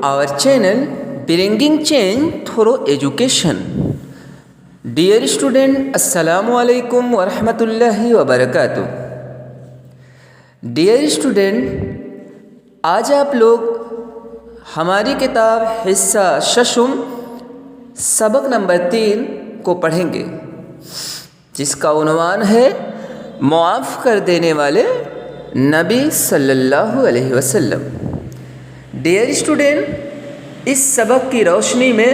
our channel Bringing Change Through Education. Dear student, Assalamu alaikum wa rahmatullahi wa barakatuh. Dear student, آج آپ لوگ ہماری کتاب حصہ ششم سبق نمبر 3 کو پڑھیں گے، جس کا عنوان ہے معاف کر دینے والے نبی صلی اللہ علیہ وسلم۔ ڈیئر اسٹوڈنٹ، اس سبق کی روشنی میں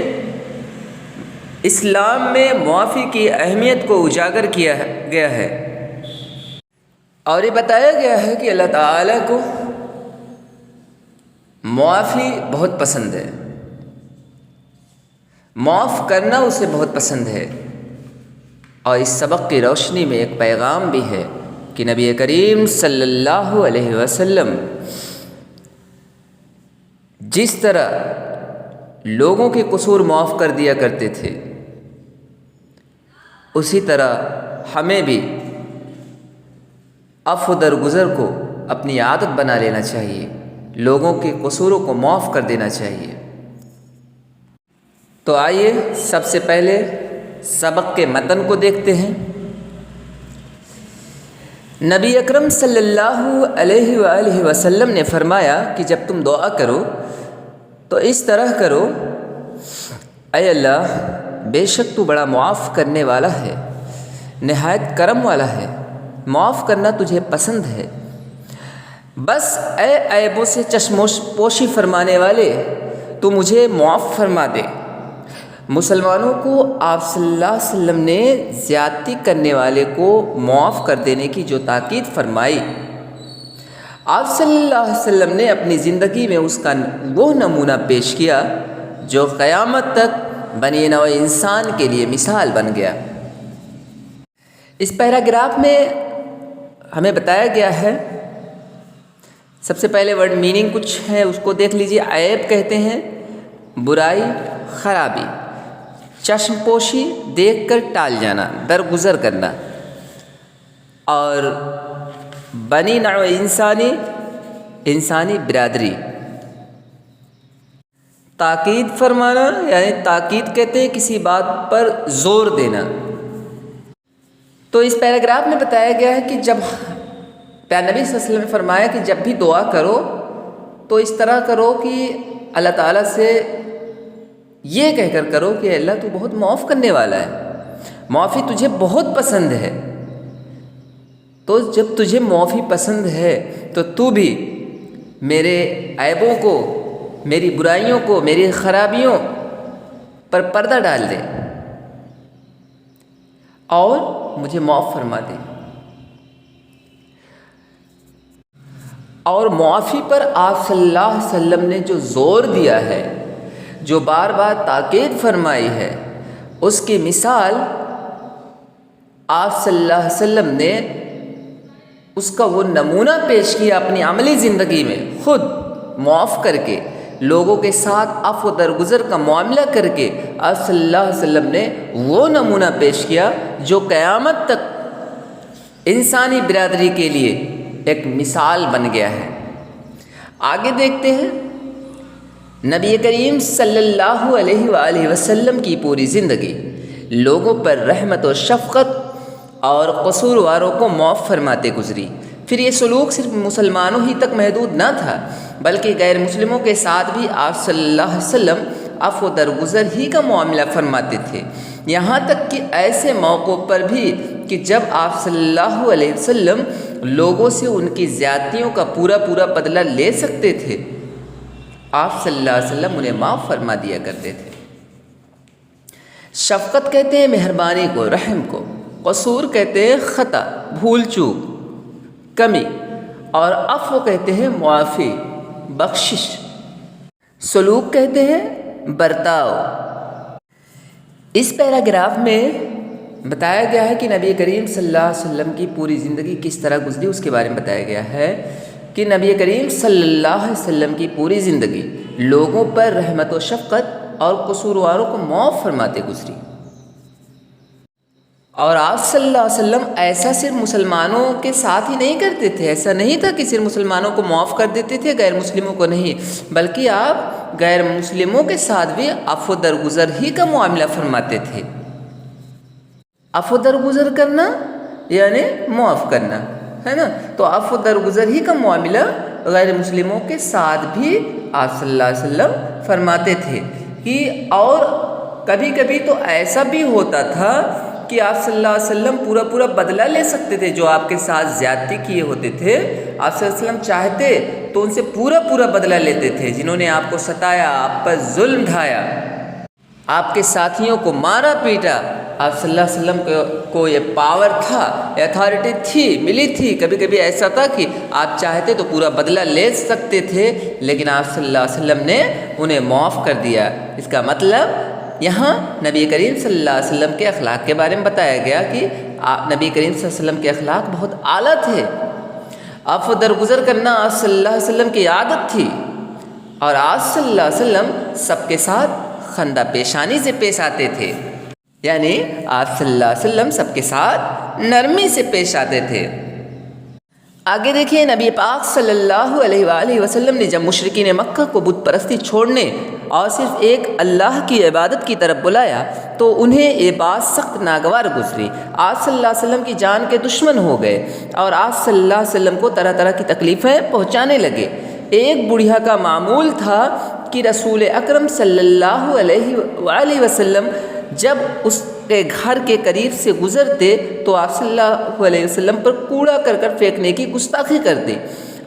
اسلام میں معافی کی اہمیت کو اجاگر کیا گیا ہے، اور یہ بتایا گیا ہے کہ اللہ تعالیٰ کو معافی بہت پسند ہے، معاف کرنا اسے بہت پسند ہے۔ اور اس سبق کی روشنی میں ایک پیغام بھی ہے کہ نبی کریم صلی اللہ علیہ وسلم جس طرح لوگوں کے قصور معاف کر دیا کرتے تھے، اسی طرح ہمیں بھی عفو درگزر کو اپنی عادت بنا لینا چاہیے، لوگوں کے قصوروں کو معاف کر دینا چاہیے۔ تو آئیے سب سے پہلے سبق کے متن کو دیکھتے ہیں۔ نبی اکرم صلی اللہ علیہ وآلہ وسلم نے فرمایا کہ جب تم دعا کرو تو اس طرح کرو: اے اللہ، بے شک تو بڑا معاف کرنے والا ہے، نہایت کرم والا ہے، معاف کرنا تجھے پسند ہے۔ بس اے عیبوں سے چشم پوشی فرمانے والے، تو مجھے معاف فرما دے۔ مسلمانوں کو آپ صلی اللہ علیہ وسلم نے زیادتی کرنے والے کو معاف کر دینے کی جو تاکید فرمائی، آپ صلی اللہ علیہ وسلم نے اپنی زندگی میں اس کا وہ نمونہ پیش کیا جو قیامت تک بنی نوع انسان کے لیے مثال بن گیا۔ اس پیراگراف میں ہمیں بتایا گیا ہے، سب سے پہلے ورڈ میننگ کچھ ہے، اس کو دیکھ لیجیے۔ عیب کہتے ہیں برائی، خرابی، چشم پوشی، دیکھ کر ٹال جانا، درگزر کرنا، اور بنی نوع انسانی برادری، تاکید فرمانا، یعنی تاکید کہتے ہیں کسی بات پر زور دینا۔ تو اس پیراگراف میں بتایا گیا ہے کہ جب پیارے نبی صلی اللہ علیہ وسلم نے فرمایا کہ جب بھی دعا کرو تو اس طرح کرو کہ اللہ تعالیٰ سے یہ کہہ کر کرو کہ اللہ تو بہت معاف کرنے والا ہے، معافی تجھے بہت پسند ہے۔ تو جب تجھے معافی پسند ہے تو بھی میرے عیبوں کو، میری برائیوں کو، میری خرابیوں پر پردہ ڈال دے اور مجھے معاف فرما دے۔ اور معافی پر آپ صلی اللہ علیہ وسلم نے جو زور دیا ہے، جو بار بار تاکید فرمائی ہے، اس کی مثال آپ صلی اللہ علیہ وسلم نے اس کا وہ نمونہ پیش کیا اپنی عملی زندگی میں، خود معاف کر کے، لوگوں کے ساتھ عفو درگزر کا معاملہ کر کے آپ صلی اللہ علیہ وسلم نے وہ نمونہ پیش کیا جو قیامت تک انسانی برادری کے لیے ایک مثال بن گیا ہے۔ آگے دیکھتے ہیں، نبی کریم صلی اللہ علیہ وآلہ وسلم کی پوری زندگی لوگوں پر رحمت و شفقت اور قصورواروں کو معاف فرماتے گزری۔ پھر یہ سلوک صرف مسلمانوں ہی تک محدود نہ تھا، بلکہ غیر مسلموں کے ساتھ بھی آپ صلی اللہ علیہ وسلم عفو درگزر ہی کا معاملہ فرماتے تھے، یہاں تک کہ ایسے موقعوں پر بھی کہ جب آپ صلی اللہ علیہ وسلم لوگوں سے ان کی زیادتیوں کا پورا بدلہ لے سکتے تھے، آپ صلی اللہ علیہ وسلم انہیں معاف فرما دیا کرتے تھے۔ شفقت کہتے ہیں مہربانی کو، رحم کو، قصور کہتے ہیں خطا، بھول چوک، کمی، اور عفو کہتے ہیں معافی، بخشش، سلوک کہتے ہیں برتاؤ۔ اس پیراگراف میں بتایا گیا ہے کہ نبی کریم صلی اللہ علیہ وسلم کی پوری زندگی کس طرح گزری، اس کے بارے میں بتایا گیا ہے کہ نبی کریم صلی اللہ علیہ وسلم کی پوری زندگی لوگوں پر رحمت و شفقت اور قصورواروں کو معاف فرماتے گزری۔ اور آپ صلی اللہ علیہ وسلم ایسا صرف مسلمانوں کے ساتھ ہی نہیں کرتے تھے، ایسا نہیں تھا کہ صرف مسلمانوں کو معاف کر دیتے تھے، غیر مسلموں کو نہیں، بلکہ آپ غیر مسلموں کے ساتھ بھی عفو درگزر ہی کا معاملہ فرماتے تھے۔ عفو درگزر کرنا یعنی معاف کرنا ہے نا، تو عفو درگزر ہی کا معاملہ غیر مسلموں کے ساتھ بھی آپ صلی اللہ علیہ وسلم فرماتے تھے کہ اور کبھی کبھی تو ایسا بھی ہوتا تھا کہ آپ صلی اللہ علیہ وسلم پورا بدلہ لے سکتے تھے، جو آپ کے ساتھ زیادتی کیے ہوتے تھے آپ صلی اللہ علیہ وسلم چاہتے تو ان سے پورا بدلہ لیتے تھے، جنہوں نے آپ کو ستایا، آپ پر ظلم ڈھایا، آپ کے ساتھیوں کو مارا پیٹا، آپ صلی اللہ علیہ وسلم کو یہ پاور تھا، اتھارٹی تھی، ملی تھی، کبھی کبھی ایسا تھا کہ آپ چاہتے تو پورا بدلہ لے سکتے تھے، لیکن آپ صلی اللہ علیہ وسلم نے انہیں معاف کر دیا۔ اس کا مطلب یہاں نبی کریم صلی اللہ علیہ وسلم کے اخلاق کے بارے میں بتایا گیا کہ نبی کریم صلی اللہ علیہ وسلم کے اخلاق بہت اعلیٰ تھے، عفو درگزر کرنا آپ صلی اللہ علیہ وسلم کی عادت تھی، اور آپ صلی اللہ علیہ وسلم سب کے ساتھ خندہ پیشانی سے پیش آتے تھے، یعنی آپ صلی اللہ علیہ وسلم سب کے ساتھ نرمی سے پیش آتے تھے۔ آگے دیکھیں، نبی پاک صلی اللہ علیہ وآلہ وسلم نے جب مشرکین مکہ کو بت پرستی چھوڑنے اور صرف ایک اللہ کی عبادت کی طرف بلایا تو انہیں یہ بات سخت ناگوار گزری، آپ صلی اللہ علیہ وسلم کی جان کے دشمن ہو گئے اور آپ صلی اللہ علیہ وسلم کو طرح طرح کی تکلیفیں پہنچانے لگے۔ ایک بڑھیا کا معمول تھا کہ رسول اکرم صلی اللہ علیہ وآلہ وسلم جب اس کے گھر کے قریب سے گزرتے تو آپ صلی اللہ علیہ وسلم پر کوڑا کرکٹ پھینکنے کی گستاخی کرتے۔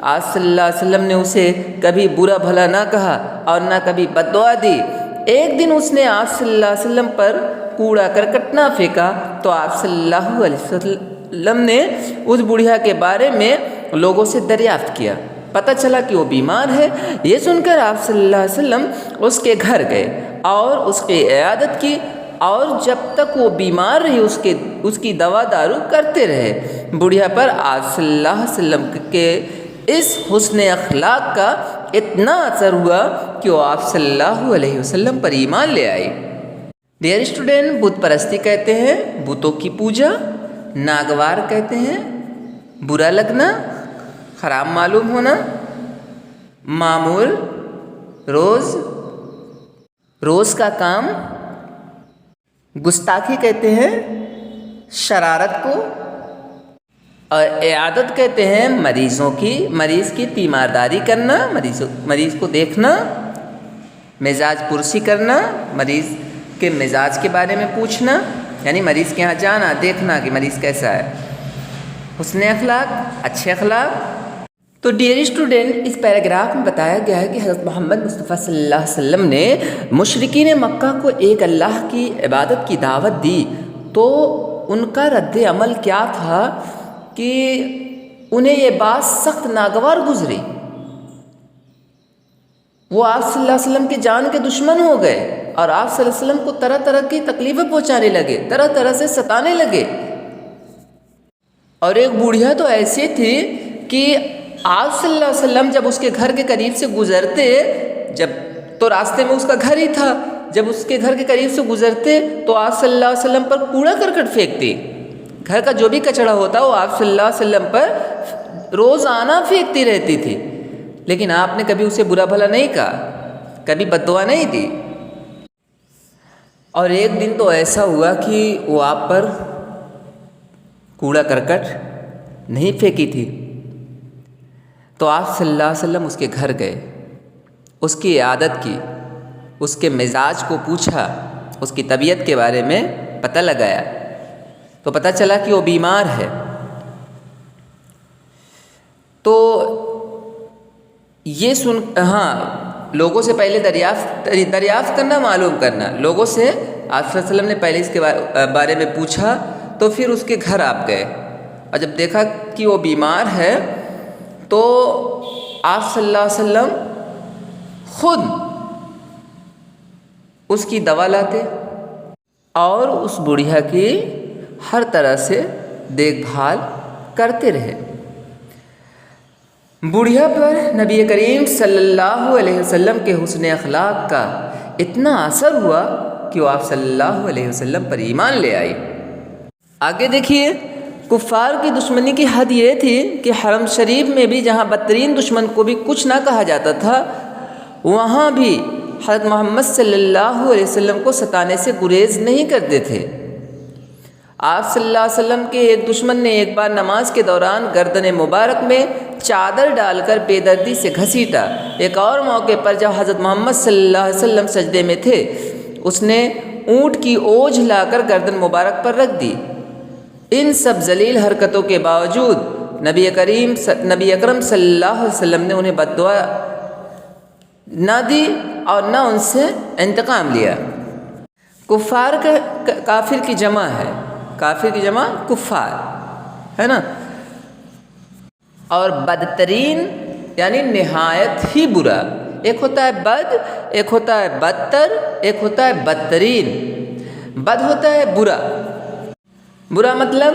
آپ صلی اللہ علیہ وسلم نے اسے کبھی برا بھلا نہ کہا اور نہ کبھی بد دعا دی۔ ایک دن اس نے آپ صلی اللہ علیہ وسلم پر کوڑا کرکٹ نہ پھینکا تو آپ صلی اللہ علیہ وسلم نے اس بڑھیا کے بارے میں لوگوں سے دریافت کیا، پتہ چلا کہ وہ بیمار ہے۔ یہ سن کر آپ صلی اللہ علیہ وسلم اس کے گھر گئے اور اس کی عیادت کی، اور جب تک وہ بیمار رہی اس کی دوا دارو کرتے رہے۔ بڑھیا پر آپ صلی اللہ علیہ وسلم کے اس حسن اخلاق کا اتنا اثر ہوا کہ وہ آپ صلی اللہ علیہ وسلم پر ایمان لے آئے۔ ڈیئر اسٹوڈنٹ، بت پرستی کہتے ہیں بتوں کی پوجا، ناگوار کہتے ہیں برا لگنا، خراب معلوم ہونا، معمول روز کا کام، گستاخی کہتے ہیں شرارت کو، اور عیادت کہتے ہیں مریض کی تیمارداری کرنا، مریض کو دیکھنا، مزاج پرسی کرنا، مریض کے مزاج کے بارے میں پوچھنا، یعنی مریض کے یہاں جانا، دیکھنا کہ مریض کیسا ہے، حسن اخلاق، اچھے اخلاق۔ تو ڈیئر اسٹوڈنٹ، اس پیراگراف میں بتایا گیا ہے کہ حضرت محمد مصطفیٰ صلی اللہ علیہ وسلم نے مشرکین مکہ کو ایک اللہ کی عبادت کی دعوت دی، تو ان کا رد عمل کیا تھا کہ انہیں یہ بات سخت ناگوار گزری، وہ آپ صلی اللہ علیہ وسلم کے جان کے دشمن ہو گئے اور آپ صلی اللہ علیہ وسلم کو طرح طرح کی تکلیفیں پہنچانے لگے، طرح طرح سے ستانے لگے۔ اور ایک بوڑھیا تو ایسی تھی کہ آپ صلی اللہ علیہ وسلم جب اس کے گھر کے قریب سے گزرتے، تو راستے میں اس کا گھر ہی تھا، جب اس کے گھر کے قریب سے گزرتے تو آپ صلی اللہ علیہ وسلم پر کوڑا کرکٹ پھینکتے، گھر کا جو بھی کچڑا ہوتا وہ آپ صلی اللہ علیہ وسلم پر روزانہ پھینکتی رہتی تھی، لیکن آپ نے کبھی اسے برا بھلا نہیں کہا، کبھی بد دعا نہیں دی۔ اور ایک دن تو ایسا ہوا کہ وہ آپ پر کوڑا کرکٹ نہیں پھینکی تھی، تو آپ صلی اللہ علیہ وسلم اس کے گھر گئے، اس کی عیادت کی، اس کے مزاج کو پوچھا، اس کی طبیعت کے بارے میں پتہ لگایا، تو پتہ چلا کہ وہ بیمار ہے۔ تو یہ لوگوں سے پہلے دریافت کرنا، معلوم کرنا، لوگوں سے آپ صلی اللہ علیہ وسلم نے پہلے اس کے بارے میں پوچھا، تو پھر اس کے گھر آپ گئے، اور جب دیکھا کہ وہ بیمار ہے تو آپ صلی اللہ علیہ وسلم خود اس کی دوا لاتے اور اس بڑھیا کی ہر طرح سے دیکھ بھال کرتے رہے۔ بڑھیا پر نبی کریم صلی اللہ علیہ وسلم کے حسن اخلاق کا اتنا اثر ہوا کہ وہ آپ صلی اللہ علیہ وسلم پر ایمان لے آئی۔ آگے دیکھیے، کفار کی دشمنی کی حد یہ تھی کہ حرم شریف میں بھی جہاں بدترین دشمن کو بھی کچھ نہ کہا جاتا تھا، وہاں بھی حضرت محمد صلی اللہ علیہ وسلم کو ستانے سے گریز نہیں کرتے تھے۔ آپ صلی اللہ علیہ وسلم کے ایک دشمن نے ایک بار نماز کے دوران گردن مبارک میں چادر ڈال کر بے دردی سے گھسیٹا۔ ایک اور موقع پر جب حضرت محمد صلی اللہ علیہ وسلم سجدے میں تھے، اس نے اونٹ کی اوجھ لا کر گردن مبارک پر رکھ دی۔ ان سب ذلیل حرکتوں کے باوجود نبی اکرم صلی اللہ علیہ وسلم نے انہیں بد دعا نہ دی اور نہ ان سے انتقام لیا۔ کفار کا کافر کی جمع ہے، کافر کی جمع کفار ہے نا، اور بدترین یعنی نہایت ہی برا۔ ایک ہوتا ہے بد، ایک ہوتا ہے بدتر، ایک ہوتا ہے بدترین۔ بد ہوتا ہے برا، برا مطلب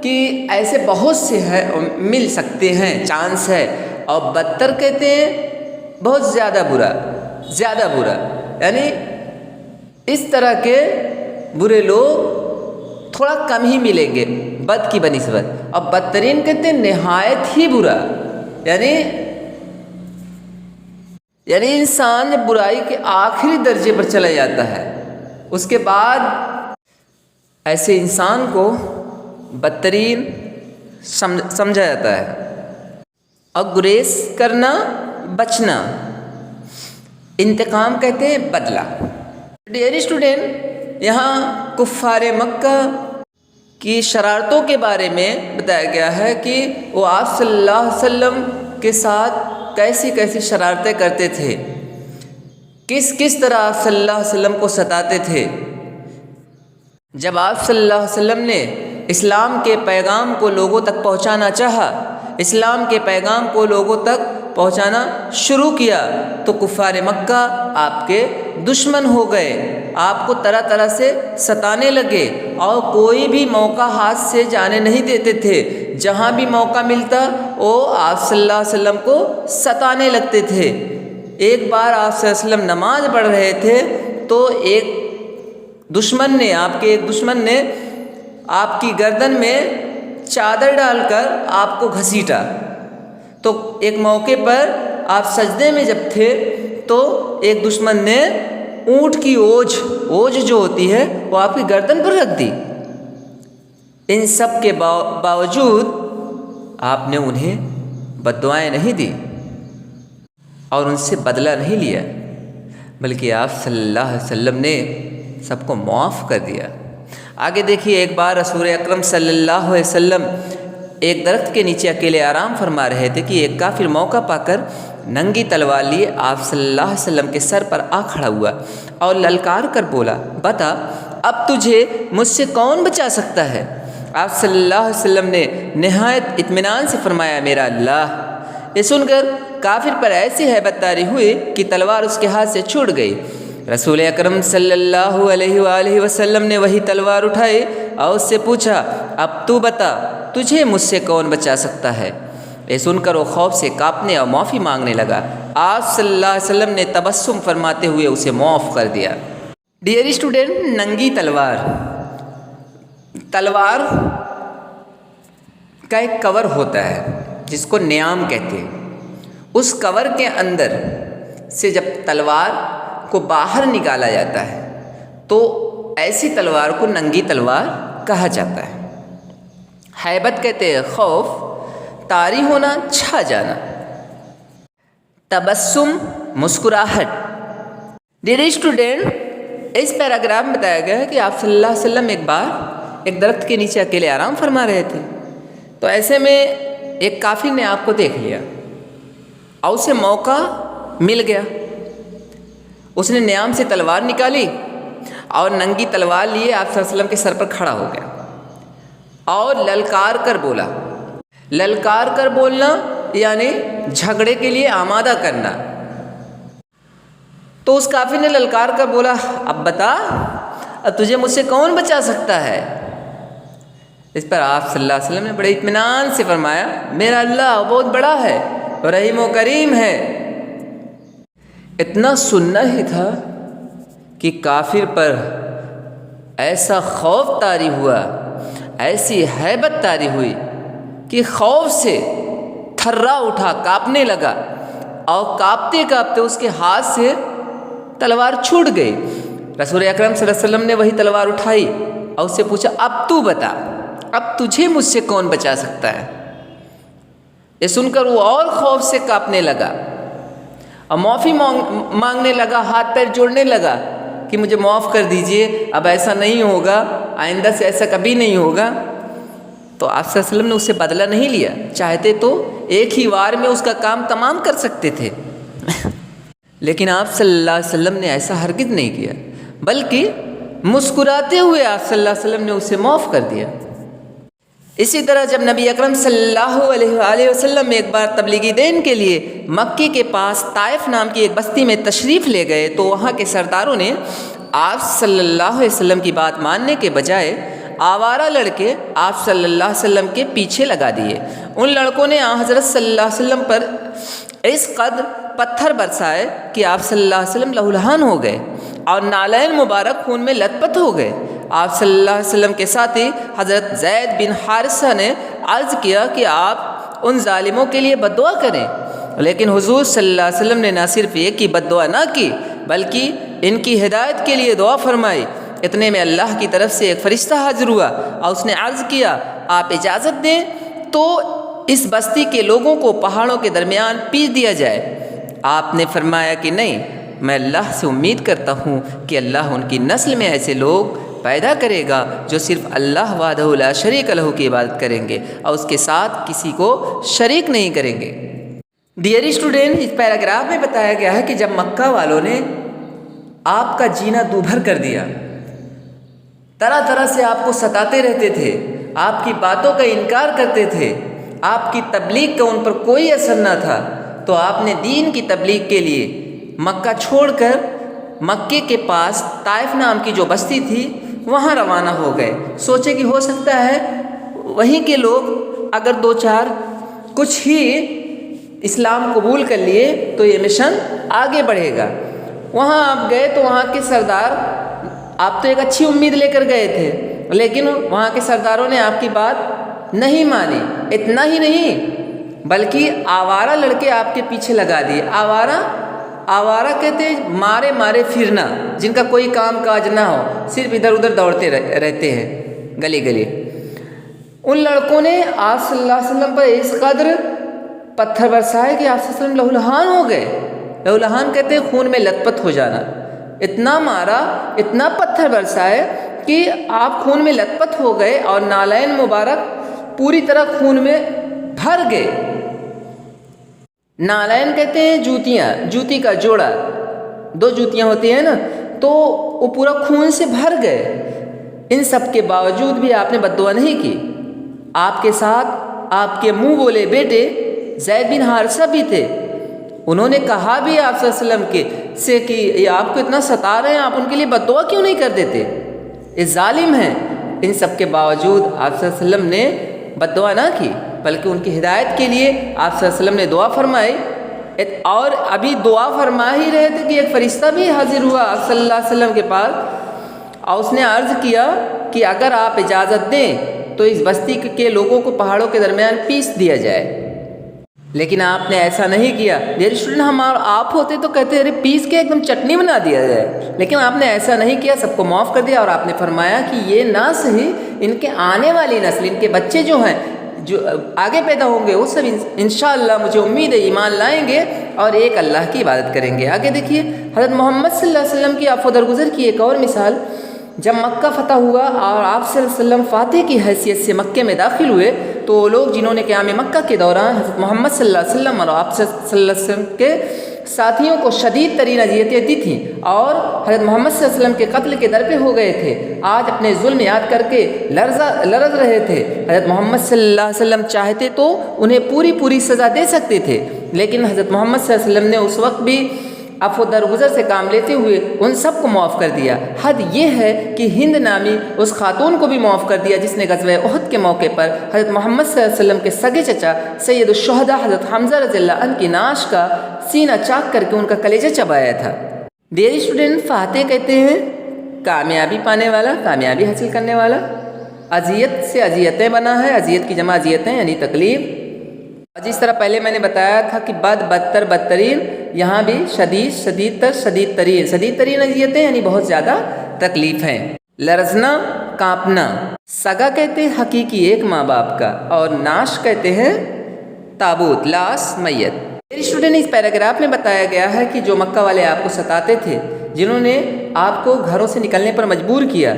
کہ ایسے بہت سے ہیں مل سکتے ہیں، چانس ہے، اور بدتر کہتے ہیں بہت زیادہ برا، زیادہ برا، یعنی اس طرح کے برے لوگ تھوڑا کم ہی ملیں گے بد کی بنسبت۔ اور بدترین کہتے ہیں نہایت ہی برا، یعنی انسان جب برائی کے آخری درجے پر چلا جاتا ہے، اس کے بعد ایسے انسان کو بدترین سمجھا جاتا ہے۔ اور گریز کرنا، بچنا، انتقام کہتے ہیں بدلہ۔ ڈیئر اسٹوڈنٹ، یہاں کفار مکہ کی شرارتوں کے بارے میں بتایا گیا ہے کہ وہ آپ صلی اللہ علیہ وسلم کے ساتھ کیسی کیسی شرارتیں کرتے تھے، کس طرح آپ صلی اللہ علیہ وسلم کو ستاتے تھے۔ جب آپ صلی اللہ علیہ وسلم نے اسلام کے پیغام کو لوگوں تک پہنچانا چاہا، اسلام کے پیغام کو لوگوں تک پہنچانا شروع کیا، تو کفار مکہ آپ کے دشمن ہو گئے، آپ کو طرح طرح سے ستانے لگے، اور کوئی بھی موقع ہاتھ سے جانے نہیں دیتے تھے۔ جہاں بھی موقع ملتا وہ آپ صلی اللہ علیہ وسلم کو ستانے لگتے تھے۔ ایک بار آپ صلی اللہ علیہ وسلم نماز پڑھ رہے تھے تو ایک دشمن نے آپ کی گردن میں چادر ڈال کر آپ کو گھسیٹا۔ تو ایک موقع پر آپ سجدے میں جب تھے تو ایک دشمن نے اونٹ کی اوجھ جو ہوتی ہے وہ آپ کی گردن پر رکھ دی۔ ان سب کے باوجود آپ نے انہیں بد دعائیں نہیں دی اور ان سے بدلہ نہیں لیا، بلکہ آپ صلی اللہ علیہ وسلم نے سب کو معاف کر دیا۔ آگے دیکھیے، ایک بار رسول اکرم صلی اللہ علیہ وسلم ایک درخت کے نیچے اکیلے آرام فرما رہے تھے کہ ایک کافر موقع پا کر ننگی تلوار لیے آپ صلی اللہ علیہ وسلم کے سر پر آ کھڑا ہوا اور للکار کر بولا، بتا اب تجھے مجھ سے کون بچا سکتا ہے؟ آپ صلی اللہ علیہ وسلم نے نہایت اطمینان سے فرمایا، میرا اللہ۔ یہ سن کر کافر پر ایسی ہیبت طاری ہوئی کہ تلوار اس کے ہاتھ سے چھوٹ گئی۔ رسول اکرم صلی اللہ علیہ وآلہ وسلم نے وہی تلوار اٹھائی اور اس سے پوچھا، اب تو بتا تجھے مجھ سے کون بچا سکتا ہے؟ یہ سن کر وہ خوف سے کانپنے اور معافی مانگنے لگا۔ آپ صلی اللہ علیہ وسلم نے تبسم فرماتے ہوئے اسے معاف کر دیا۔ ڈیئر اسٹوڈنٹ، ننگی تلوار کا ایک کور ہوتا ہے جس کو نیام کہتے ہیں۔ اس کور کے اندر سے جب تلوار کو باہر نکالا جاتا ہے تو ایسی تلوار کو ننگی تلوار کہا جاتا ہے۔ ہیبت کہتے ہیں خوف، طاری ہونا، چھا جانا، تبسم، مسکراہٹ۔ ڈیئر اسٹوڈنٹ، اس پیراگراف میں بتایا گیا ہے کہ آپ صلی اللہ علیہ وسلم ایک بار ایک درخت کے نیچے اکیلے آرام فرما رہے تھے، تو ایسے میں ایک کافر نے آپ کو دیکھ لیا اور اسے موقع مل گیا۔ اس نے نیام سے تلوار نکالی اور ننگی تلوار لیے آپ صلی اللہ علیہ وسلم کے سر پر کھڑا ہو گیا اور للکار کر بولا۔ للکار کر بولنا یعنی جھگڑے کے لیے آمادہ کرنا۔ تو اس کافر نے للکار کر بولا، اب بتا اب تجھے مجھ سے کون بچا سکتا ہے؟ اس پر آپ صلی اللہ علیہ وسلم نے بڑے اطمینان سے فرمایا، میرا اللہ بہت بڑا ہے، رحیم و کریم ہے۔ اتنا سننا ہی تھا کہ کافر پر ایسا خوف طاری ہوا، ایسی ہیبت طاری ہوئی کہ خوف سے تھرا اٹھا، کانپنے لگا، اور کانپتے کانپتے اس کے ہاتھ سے تلوار چھوٹ گئی۔ رسول اکرم صلی اللہ علیہ وسلم نے وہی تلوار اٹھائی اور اس سے پوچھا، اب تو بتا، اب تجھے مجھ سے کون بچا سکتا ہے؟ یہ سن کر وہ اور خوف سے کانپنے لگا اور معافی مانگنے لگا، ہاتھ پیر جوڑنے لگا کہ مجھے معاف کر دیجئے، اب ایسا نہیں ہوگا، آئندہ سے ایسا کبھی نہیں ہوگا۔ تو آپ صلی اللہ علیہ وسلم نے اس سے بدلہ نہیں لیا، چاہتے تو ایک ہی وار میں اس کا کام تمام کر سکتے تھے، لیکن آپ صلی اللہ علیہ وسلم نے ایسا ہرگز نہیں کیا، بلکہ مسکراتے ہوئے آپ صلی اللہ علیہ وسلم نے اسے معاف کر دیا۔ اسی طرح جب نبی اکرم صلی اللہ علیہ وآلہ وسلم ایک بار تبلیغی دین کے لیے مکے کے پاس طائف نام کی ایک بستی میں تشریف لے گئے تو وہاں کے سرداروں نے آپ صلی اللہ علیہ وسلم کی بات ماننے کے بجائے آوارہ لڑکے آپ صلی اللہ علیہ وسلم کے پیچھے لگا دیے۔ ان لڑکوں نے حضرت صلی اللہ علیہ وسلم پر اس قدر پتھر برسائے کہ آپ صلی اللہ علیہ وسلم لہولہان ہو گئے اور نالین مبارک خون میں لت پت ہو گئے۔ آپ صلی اللہ علیہ وسلم کے ساتھی حضرت زید بن حارثہ نے عرض کیا کہ آپ ان ظالموں کے لیے بد دعا کریں، لیکن حضور صلی اللہ علیہ وسلم نے نہ صرف ایک کی بد دعا نہ کی بلکہ ان کی ہدایت کے لیے دعا فرمائی۔ اتنے میں اللہ کی طرف سے ایک فرشتہ حاضر ہوا اور اس نے عرض کیا، آپ اجازت دیں تو اس بستی کے لوگوں کو پہاڑوں کے درمیان پیس دیا جائے۔ آپ نے فرمایا کہ نہیں، میں اللہ سے امید کرتا ہوں کہ اللہ ان کی نسل میں ایسے لوگ پیدا کرے گا جو صرف اللہ وحدہ لا شریک لہ کی عبادت کریں گے اور اس کے ساتھ کسی کو شریک نہیں کریں گے۔ ڈیئر اسٹوڈنٹ، اس پیراگراف میں بتایا گیا ہے کہ جب مکہ والوں نے آپ کا جینا دوبھر کر دیا، طرح طرح سے آپ کو ستاتے رہتے تھے، آپ کی باتوں کا انکار کرتے تھے، آپ کی تبلیغ کا ان پر کوئی اثر نہ تھا، تو آپ نے دین کی تبلیغ کے لیے مکہ چھوڑ کر مکے کے پاس طائف نام کی جو بستی تھی وہاں روانہ ہو گئے۔ سوچے کہ ہو سکتا ہے وہیں کے لوگ اگر دو چار کچھ ہی اسلام قبول کر لیے تو یہ مشن آگے بڑھے گا۔ وہاں آپ گئے تو وہاں کے سردار، آپ تو ایک اچھی امید لے کر گئے تھے، لیکن وہاں کے سرداروں نے آپ کی بات نہیں مانی۔ اتنا ہی نہیں بلکہ آوارہ لڑکے آپ کے پیچھے لگا دیے۔ آوارہ کہتے ہیں مارے مارے پھرنا، جن کا کوئی کام کاج نہ ہو، صرف ادھر ادھر دوڑتے رہتے ہیں گلی گلی۔ ان لڑکوں نے آپ صلی اللہ علیہ وسلم پر اس قدر پتھر برسائے کہ آپ صلی اللہ علیہ وسلم لہولہان ہو گئے۔ لہولہان کہتے ہیں خون میں لت پت ہو جانا۔ اتنا مارا، اتنا پتھر برسائے کہ آپ خون میں لت پت ہو گئے اور نالین مبارک پوری طرح خون میں بھر گئے۔ نالین کہتے ہیں جوتیاں، جوتی کا جوڑا، دو جوتیاں ہوتی ہیں نا، تو وہ پورا خون سے بھر گئے۔ ان سب کے باوجود بھی آپ نے بد دعا نہیں کی۔ آپ کے ساتھ آپ کے منہ بولے بیٹے زید بن حارثہ بھی تھے، انہوں نے کہا بھی آپ صلی اللہ علیہ وسلم سے کہ یہ آپ کو اتنا ستا رہے ہیں، آپ ان کے لیے بد دعا کیوں نہیں کر دیتے، یہ ظالم ہیں۔ ان سب کے باوجود آپ صلی اللہ علیہ وسلم نے بد دعا نہ کی بلکہ ان کی ہدایت کے لیے آپ صلی اللہ علیہ وسلم نے دعا فرمائی۔ اور ابھی دعا فرما ہی رہے تھے کہ ایک فرشتہ بھی حاضر ہوا آپ صلی اللہ علیہ وسلم کے پاس اور اس نے عرض کیا کہ اگر آپ اجازت دیں تو اس بستی کے لوگوں کو پہاڑوں کے درمیان پیس دیا جائے، لیکن آپ نے ایسا نہیں کیا۔ ڈیئر اسٹوڈنٹ، ہم آپ ہوتے تو کہتے ارے پیس کے ایک دم چٹنی بنا دیا جائے، لیکن آپ نے ایسا نہیں کیا، سب کو معاف کر دیا اور آپ نے فرمایا کہ یہ نہ صحیح ان کے آنے والی نسل، ان کے بچے جو ہیں جو آگے پیدا ہوں گے وہ سب انشاءاللہ مجھے امید ہے ایمان لائیں گے اور ایک اللہ کی عبادت کریں گے۔ آگے دیکھیے حضرت محمد صلی اللہ علیہ وسلم کی عفو درگزر کی ایک اور مثال۔ جب مکہ فتح ہوا اور آپ صلی اللہ علیہ وسلم فاتح کی حیثیت سے مکے میں داخل ہوئے تو وہ لوگ جنہوں نے قیام مکہ کے دوران حضرت محمد صلی اللہ علیہ وسلم اور آپ صلی اللہ علیہ وسلم کے ساتھیوں کو شدید ترین اذیتیں دی تھیں اور حضرت محمد صلی اللہ علیہ وسلم کے قتل کے در پہ ہو گئے تھے، آج اپنے ظلم یاد کر کے لرز رہے تھے۔ حضرت محمد صلی اللہ علیہ وسلم چاہتے تو انہیں پوری سزا دے سکتے تھے، لیکن حضرت محمد صلی اللہ علیہ وسلم نے اس وقت بھی عفو درگزر سے کام لیتے ہوئے ان سب کو معاف کر دیا۔ حد یہ ہے کہ ہند نامی اس خاتون کو بھی معاف کر دیا جس نے غزوہ احد کے موقع پر حضرت محمد صلی اللہ علیہ وسلم کے سگے چچا سید الشہداء حضرت حمزہ رضی اللہ عنہ کی نعش کا سینہ چاک کر کے ان کا کلیجہ چبایا تھا۔ ڈیئر اسٹوڈنٹ، فاتح کہتے ہیں کامیابی پانے والا، کامیابی حاصل کرنے والا، اذیت سے اذیتیں بنا ہے، اذیت کی جمع اذیتیں یعنی تکلیف. جس طرح پہلے میں نے بتایا تھا کہ بدتر بدترین، یہاں بھی شدید شدید تر شدید ترین اذیتیں یعنی بہت زیادہ تکلیف ہیں. لرزنا کانپنا، سگا کہتے ہیں حقیقی ایک ماں باپ کا، اور ناش کہتے ہیں تابوت، لاش، میت. میری اسٹوڈنٹ اس پیراگراف میں بتایا گیا ہے کہ جو مکہ والے آپ کو ستاتے تھے، جنہوں نے آپ کو گھروں سے نکلنے پر مجبور کیا،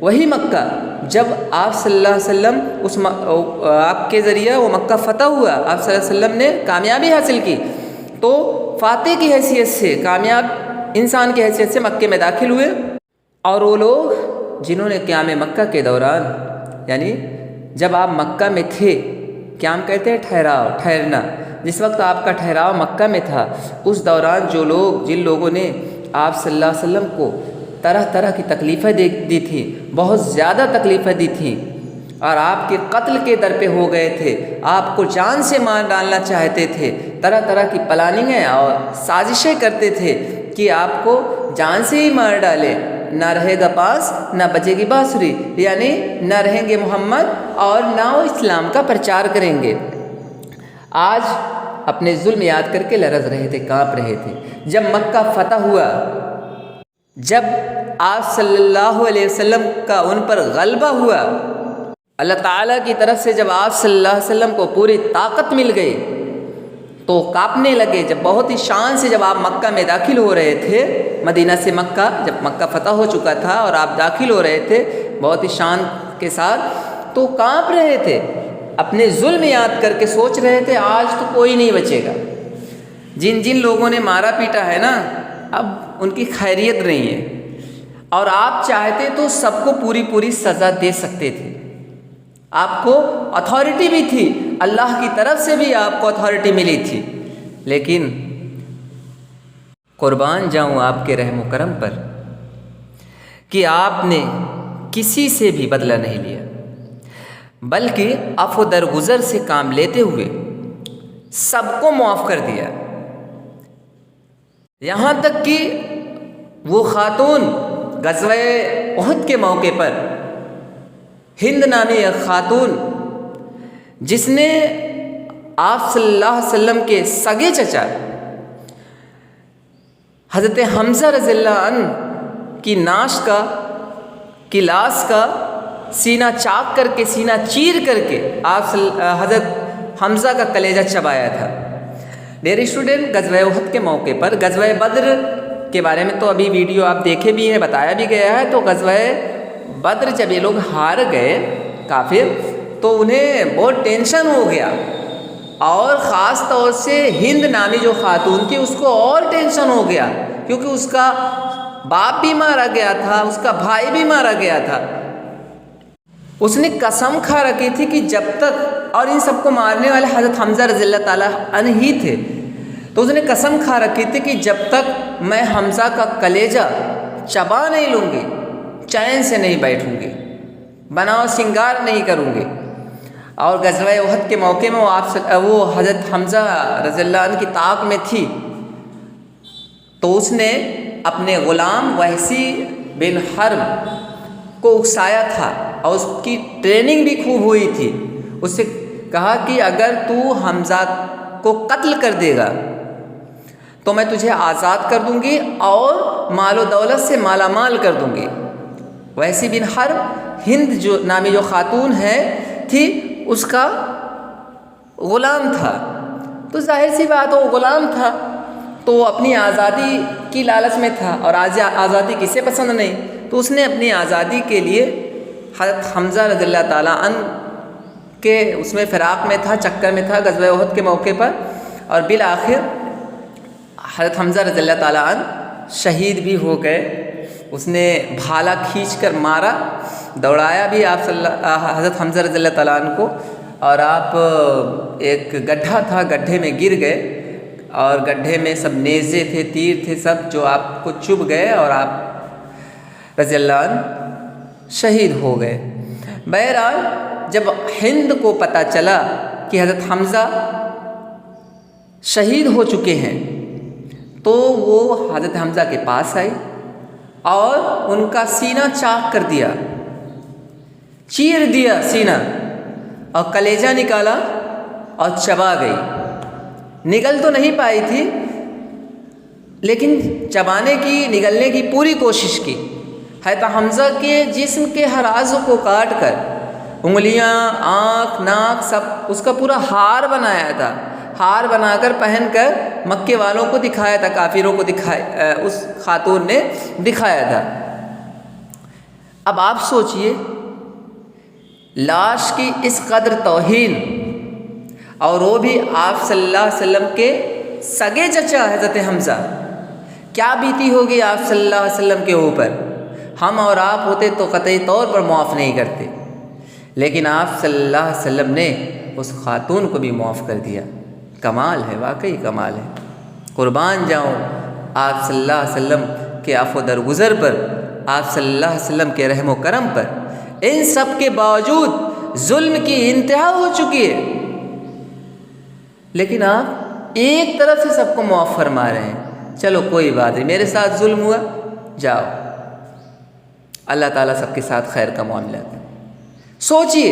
وہی مکہ جب آپ صلی اللہ علیہ وسلم آپ کے ذریعہ وہ مکہ فتح ہوا، آپ صلی اللہ علیہ وسلم نے کامیابی حاصل کی، تو فاتح کی حیثیت سے، کامیاب انسان کی حیثیت سے مکے میں داخل ہوئے. اور وہ لوگ جنہوں نے قیام مکہ کے دوران، یعنی جب آپ مکہ میں تھے، قیام کہتے ہیں ٹھہرنا، جس وقت آپ کا ٹھہراؤ مکہ میں تھا، اس دوران جن لوگوں نے آپ صلی اللہ علیہ وسلم کو طرح طرح کی تکلیفیں دی تھیں، بہت زیادہ تکلیفیں دی تھیں، اور آپ کے قتل کے در پہ ہو گئے تھے، آپ کو جان سے مار ڈالنا چاہتے تھے، طرح طرح کی پلاننگیں اور سازشیں کرتے تھے کہ آپ کو جان سے ہی مار ڈالے. نہ رہے گا پاس نہ بجے گی بانسری، یعنی نہ رہیں گے محمد اور نہ وہ اسلام کا پرچار کریں گے. آج اپنے ظلم یاد کر کے لرز رہے تھے، کانپ رہے تھے. جب مکہ فتح ہوا، جب آپ صلی اللہ علیہ وسلم کا ان پر غلبہ ہوا، اللہ تعالیٰ کی طرف سے جب آپ صلی اللہ علیہ وسلم کو پوری طاقت مل گئی تو کانپنے لگے. جب بہت ہی شان سے جب آپ مکہ میں داخل ہو رہے تھے، مدینہ سے مکہ، جب مکہ فتح ہو چکا تھا اور آپ داخل ہو رہے تھے بہت ہی شان کے ساتھ، تو کانپ رہے تھے، اپنے ظلم یاد کر کے سوچ رہے تھے آج تو کوئی نہیں بچے گا. جن لوگوں نے مارا پیٹا ہے نا، اب ان کی خیریت نہیں ہے، اور آپ چاہتے تو سب کو پوری سزا دے سکتے تھے. آپ کو اتھارٹی بھی تھی، اللہ کی طرف سے بھی آپ کو اتھارٹی ملی تھی، لیکن قربان جاؤں آپ کے رحم و کرم پر کہ آپ نے کسی سے بھی بدلہ نہیں لیا، بلکہ عفو درگزر سے کام لیتے ہوئے سب کو معاف کر دیا. یہاں تک کہ وہ خاتون غزوہ احد کے موقع پر، ہند نامی ایک خاتون جس نے آپ صلی اللہ علیہ وسلم کے سگے چچا حضرت حمزہ رضی اللہ عنہ کی ناش کی لاش کا سینہ چاک کر کے، سینہ چیر کر کے آپ حضرت حمزہ کا کلیجہ چبایا تھا. ڈیئر اسٹوڈنٹ، غزوہ احد کے موقع پر، غزوہ بدر کے بارے میں تو ابھی ویڈیو آپ دیکھے بھی ہیں، بتایا بھی گیا ہے. تو غزوہ بدر جب یہ لوگ ہار گئے کافر، تو انہیں بہت ٹینشن ہو گیا، اور خاص طور سے ہند نامی جو خاتون تھی اس کو اور ٹینشن ہو گیا، کیونکہ اس کا باپ بھی مارا گیا تھا، اس کا بھائی بھی مارا گیا تھا. اس نے قسم کھا رکھی تھی کہ جب تک، اور ان سب کو مارنے والے حضرت حمزہ رضی اللہ تعالیٰ عنہ ہی تھے، تو اس نے قسم کھا رکھی تھی کہ جب تک میں حمزہ کا کلیجہ چبا نہیں لوں گی، چین سے نہیں بیٹھوں گی، بناؤ سنگار نہیں کروں گی. اور غزوہ احد کے موقع میں وہ حضرت حمزہ رضی اللہ عنہ کی طاق میں تھی، تو اس نے اپنے غلام وحشی بن حرب کو اکسایا تھا، اور اس کی ٹریننگ بھی خوب ہوئی تھی. اس سے کہا کہ اگر تو حمزہ کو قتل کر دے گا تو میں تجھے آزاد کر دوں گی اور مال و دولت سے مالا مال کر دوں گی. وحشی بن حرب ہند جو نامی جو خاتون تھی اس کا غلام تھا، تو ظاہر سی بات وہ غلام تھا تو وہ اپنی آزادی کی لالچ میں تھا، اور آزادی کسے پسند نہیں. تو اس نے اپنی آزادی کے لیے حضرت حمزہ رضی اللہ تعالیٰ عنہ کے اس میں فراق میں تھا، چکر میں تھا غزوہ احد کے موقع پر، اور بالآخر حضرت حمزہ رضی اللہ تعالیٰ عنہ شہید بھی ہو گئے. اس نے بھالا کھینچ کر مارا، دوڑایا بھی حضرت حمزہ رضی اللہ تعالیٰ عنہ کو، اور آپ ایک گڈھا تھا، گڈھے میں گر گئے، اور گڈھے میں سب نیزے تھے، تیر تھے، سب جو آپ کو چبھ گئے، اور آپ رضی اللہ عنہ شہید ہو گئے. بہرحال جب ہند کو پتہ چلا کہ حضرت حمزہ شہید ہو چکے ہیں، تو وہ حضرت حمزہ کے پاس آئی اور ان کا سینہ چاک کر دیا چیر دیا سینہ اور کلیجہ نکالا اور چبا گئی. نگل تو نہیں پائی تھی لیکن چبانے کی نگلنے کی پوری کوشش کی. حضرت حمزہ کے جسم کے ہر عضو کو کاٹ کر انگلیاں، آنکھ، ناک سب اس کا پورا ہار بنایا تھا. ہار بنا کر پہن کر مکے والوں کو دکھایا تھا، کافروں کو دکھایا، اس خاتون نے دکھایا تھا. اب آپ سوچئے لاش کی اس قدر توہین، اور وہ بھی آپ صلی اللہ علیہ وسلم کے سگے چچا حضرت حمزہ، کیا بیتی ہوگی آپ صلی اللہ علیہ وسلم کے اوپر. ہم اور آپ ہوتے تو قطعی طور پر معاف نہیں کرتے، لیکن آپ صلی اللہ علیہ وسلم نے اس خاتون کو بھی معاف کر دیا. کمال ہے، واقعی کمال ہے. قربان جاؤں آپ صلی اللہ علیہ وسلم کے عفو درگزر پر، آپ صلی اللہ علیہ وسلم کے رحم و کرم پر. ان سب کے باوجود ظلم کی انتہا ہو چکی ہے، لیکن آپ ایک طرف سے سب کو معاف فرما رہے ہیں. چلو کوئی بات نہیں، میرے ساتھ ظلم ہوا، جاؤ. اللہ تعالیٰ سب کے ساتھ خیر کا معاملہ کرے. سوچئے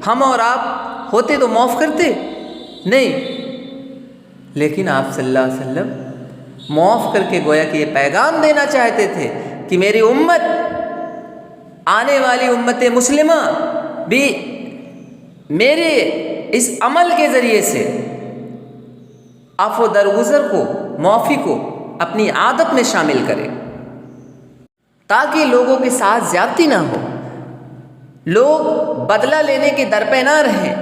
ہم اور آپ ہوتے تو معاف کرتے نہیں، لیکن آپ صلی اللہ علیہ وسلم معاف کر کے گویا کہ یہ پیغام دینا چاہتے تھے کہ میری امت، آنے والی امت مسلمہ بھی میرے اس عمل کے ذریعے سے عفو درگزر کو، معافی کو اپنی عادت میں شامل کرے، تاکہ لوگوں کے ساتھ زیادتی نہ ہو، لوگ بدلہ لینے کے در پہ نہ رہیں.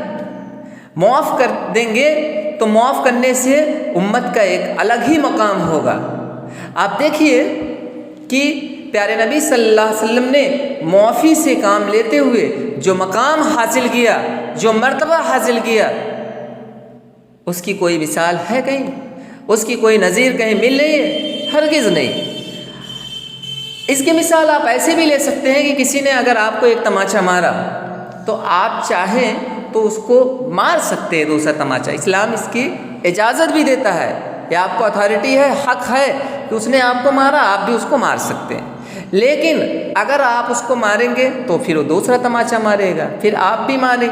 معاف کر دیں گے تو معاف کرنے سے امت کا ایک الگ ہی مقام ہوگا. آپ دیکھیے کہ پیارے نبی صلی اللہ علیہ وسلم نے معافی سے کام لیتے ہوئے جو مقام حاصل کیا، جو مرتبہ حاصل کیا، اس کی کوئی مثال ہے کہیں؟ اس کی کوئی نظیر کہیں مل رہی ہے؟ ہرگز نہیں. اس کی مثال آپ ایسے بھی لے سکتے ہیں کہ کسی نے اگر آپ کو ایک تماچا مارا تو آپ چاہیں تو اس کو مار سکتے ہیں دوسرا تماچا. اسلام اس کی اجازت بھی دیتا ہے، یہ آپ کو اتھارٹی ہے، حق ہے کہ اس نے آپ کو مارا، آپ بھی اس کو مار سکتے ہیں. لیکن اگر آپ اس کو ماریں گے تو پھر وہ دوسرا تماچا مارے گا، پھر آپ بھی ماریں.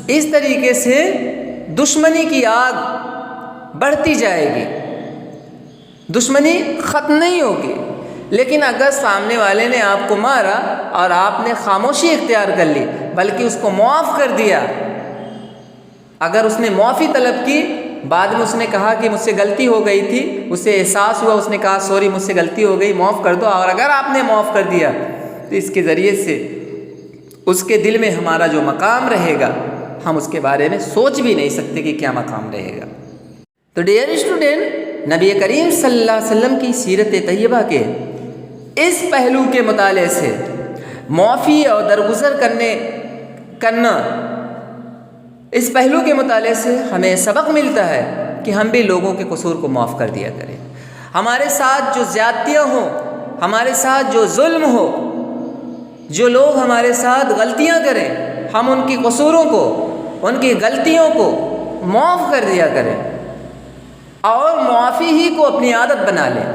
اس طریقے سے دشمنی کی آگ بڑھتی جائے گی، دشمنی ختم نہیں ہوگی. لیکن اگر سامنے والے نے آپ کو مارا اور آپ نے خاموشی اختیار کر لی، بلکہ اس کو معاف کر دیا، اگر اس نے معافی طلب کی، بعد میں اس نے کہا کہ مجھ سے غلطی ہو گئی تھی، اسے احساس ہوا، اس نے کہا سوری مجھ سے غلطی ہو گئی، معاف کر دو، اور اگر آپ نے معاف کر دیا تو اس کے ذریعے سے اس کے دل میں ہمارا جو مقام رہے گا، ہم اس کے بارے میں سوچ بھی نہیں سکتے کہ کیا مقام رہے گا. تو ڈیئر اسٹوڈنٹ، نبی کریم صلی اللہ علیہ وسلم کی سیرت طیبہ کے اس پہلو کے مطالعے سے معافی اور درگزر کرنا، اس پہلو کے مطالعے سے ہمیں سبق ملتا ہے کہ ہم بھی لوگوں کے قصور کو معاف کر دیا کریں. ہمارے ساتھ جو زیادتیاں ہوں، ہمارے ساتھ جو ظلم ہو، جو لوگ ہمارے ساتھ غلطیاں کریں، ہم ان کی قصوروں کو، ان کی غلطیوں کو معاف کر دیا کریں اور معافی ہی کو اپنی عادت بنا لیں.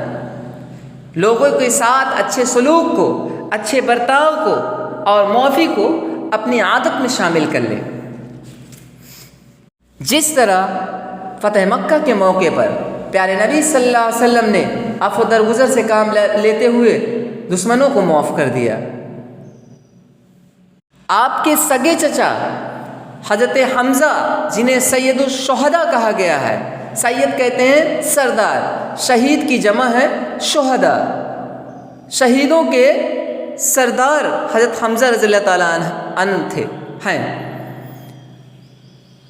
لوگوں کے ساتھ اچھے سلوک کو، اچھے برتاؤ کو اور معافی کو اپنی عادت میں شامل کر لیں. جس طرح فتح مکہ کے موقع پر پیارے نبی صلی اللہ علیہ وسلم نے عفو درگزر سے کام لیتے ہوئے دشمنوں کو معاف کر دیا. آپ کے سگے چچا حضرت حمزہ، جنہیں سید الشہداء کہا گیا ہے، سید کہتے ہیں سردار، شہید کی جمع ہے شہداء، شہیدوں کے سردار حضرت حمزہ رضی اللہ تعالیٰ عنہ تھے ہیں.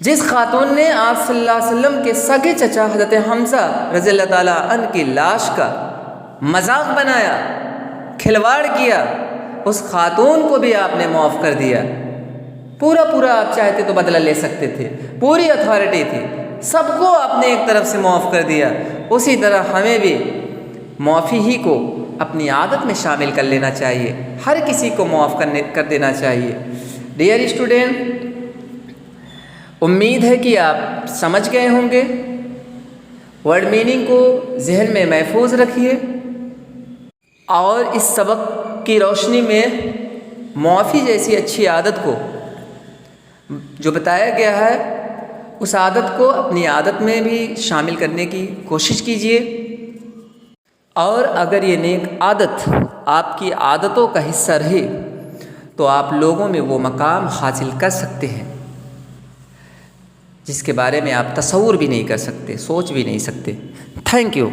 جس خاتون نے آپ صلی اللہ علیہ وسلم کے سگے چچا حضرت حمزہ رضی اللہ تعالیٰ عنہ کی لاش کا مذاق بنایا، کھلواڑ کیا، اس خاتون کو بھی آپ نے معاف کر دیا. پورا آپ چاہتے تو بدلہ لے سکتے تھے، پوری اتھارٹی تھی، سب کو آپ نے ایک طرف سے معاف کر دیا. اسی طرح ہمیں بھی معافی ہی کو اپنی عادت میں شامل کر لینا چاہیے، ہر کسی کو معاف کر دینا چاہیے. ڈیئر اسٹوڈنٹ، امید ہے کہ آپ سمجھ گئے ہوں گے. ورڈ میننگ کو ذہن میں محفوظ رکھیے اور اس سبق کی روشنی میں معافی جیسی اچھی عادت کو جو بتایا گیا ہے اس عادت کو اپنی عادت میں بھی شامل کرنے کی کوشش کیجیے، اور اگر یہ نیک عادت آپ کی عادتوں کا حصہ رہے تو آپ لوگوں میں وہ مقام حاصل کر سکتے ہیں جس کے بارے میں آپ تصور بھی نہیں کر سکتے، سوچ بھی نہیں سکتے۔ Thank you.